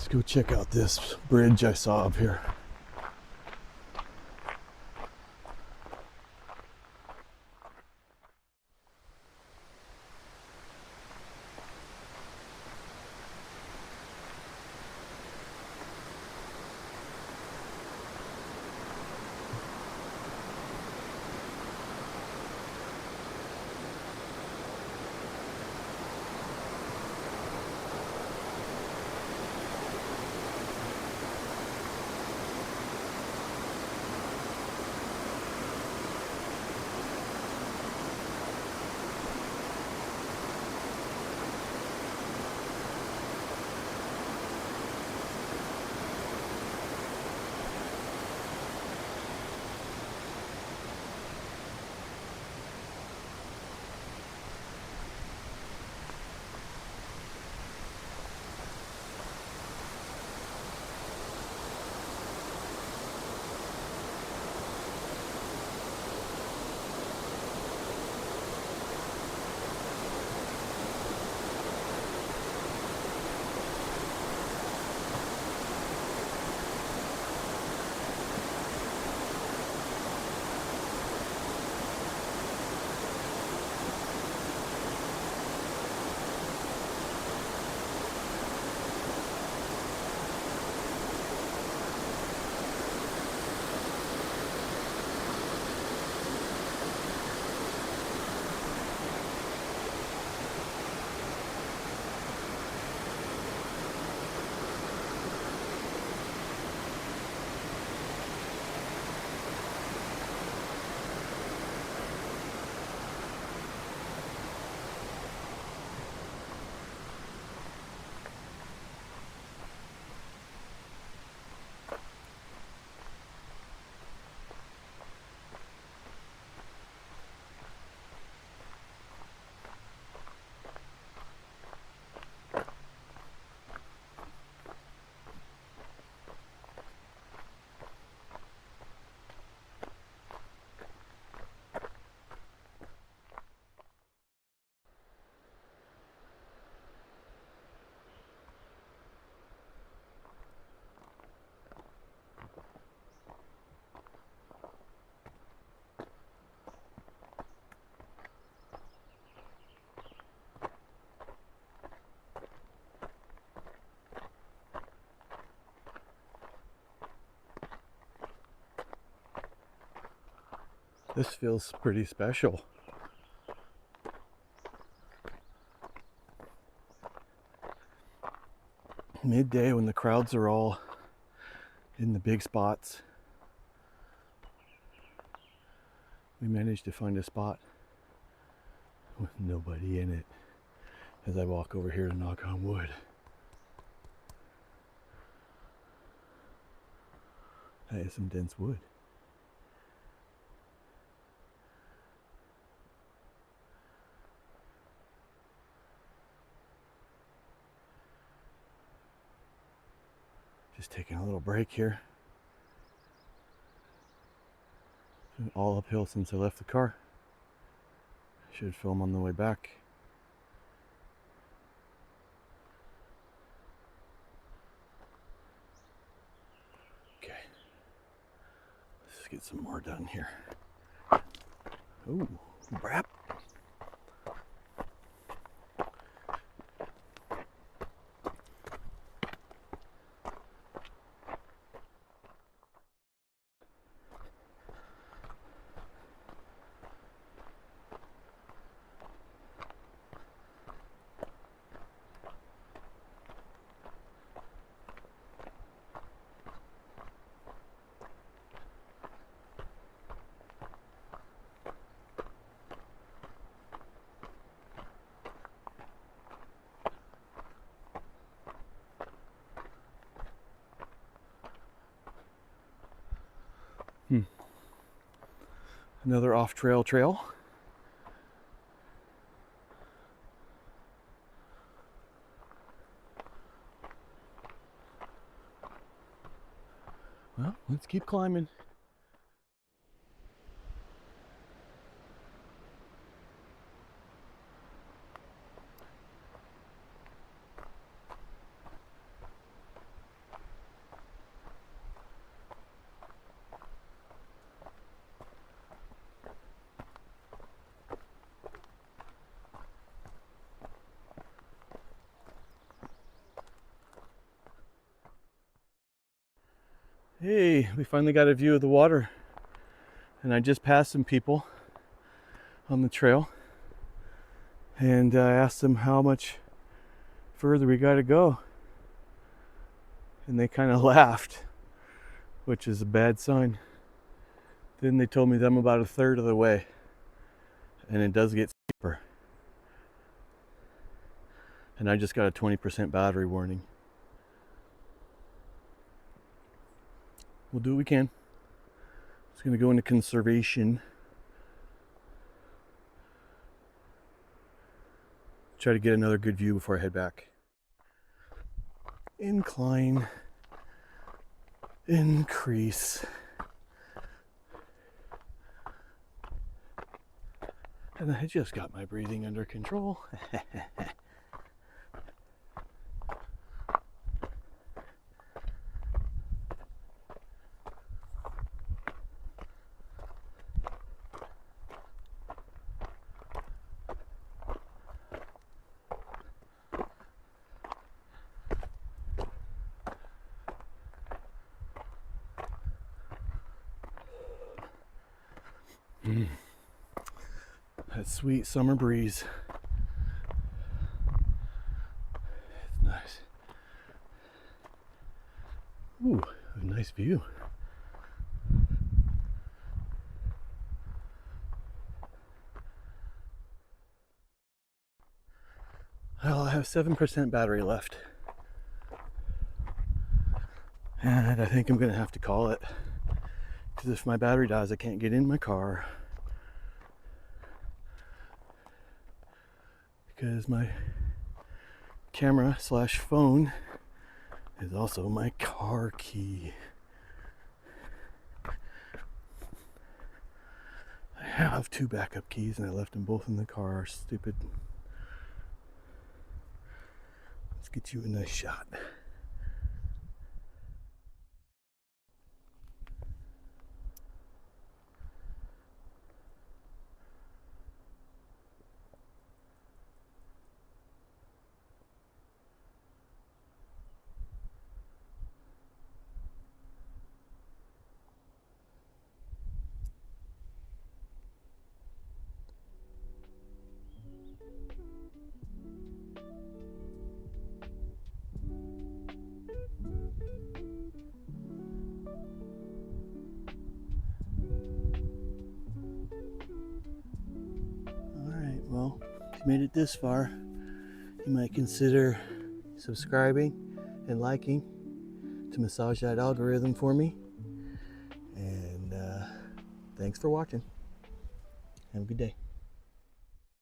Let's go check out this bridge I saw up here. This feels pretty special. Midday when the crowds are all in the big spots, we managed to find a spot with nobody in it as I walk over here to knock on wood. That is some dense wood. Just taking a little break here. Been all uphill since I left the car. Should film on the way back. Okay, let's get some more done here. Ooh, brap. Another off-trail trail. Well, let's keep climbing. Hey, we finally got a view of the water, and I just passed some people on the trail, and I asked them how much further we got to go, and they kind of laughed, which is a bad sign. Then they told me that I'm about a third of the way, and it does get steeper, and I just got a 20% battery warning. We'll do what we can. It's going to go into conservation. Try to get another good view before I head back. Incline, increase, and I just got my breathing under control. That sweet summer breeze. It's nice. Ooh, a nice view. Well, I have 7% battery left. And I think I'm gonna have to call it. Because if my battery dies, I can't get in my car. Because my camera / phone is also my car key. I have 2 backup keys and I left them both in the car. Stupid. Let's get you a nice shot. Alright, well, if you made it this far, you might consider subscribing and liking to massage that algorithm for me. And thanks for watching. Have a good day.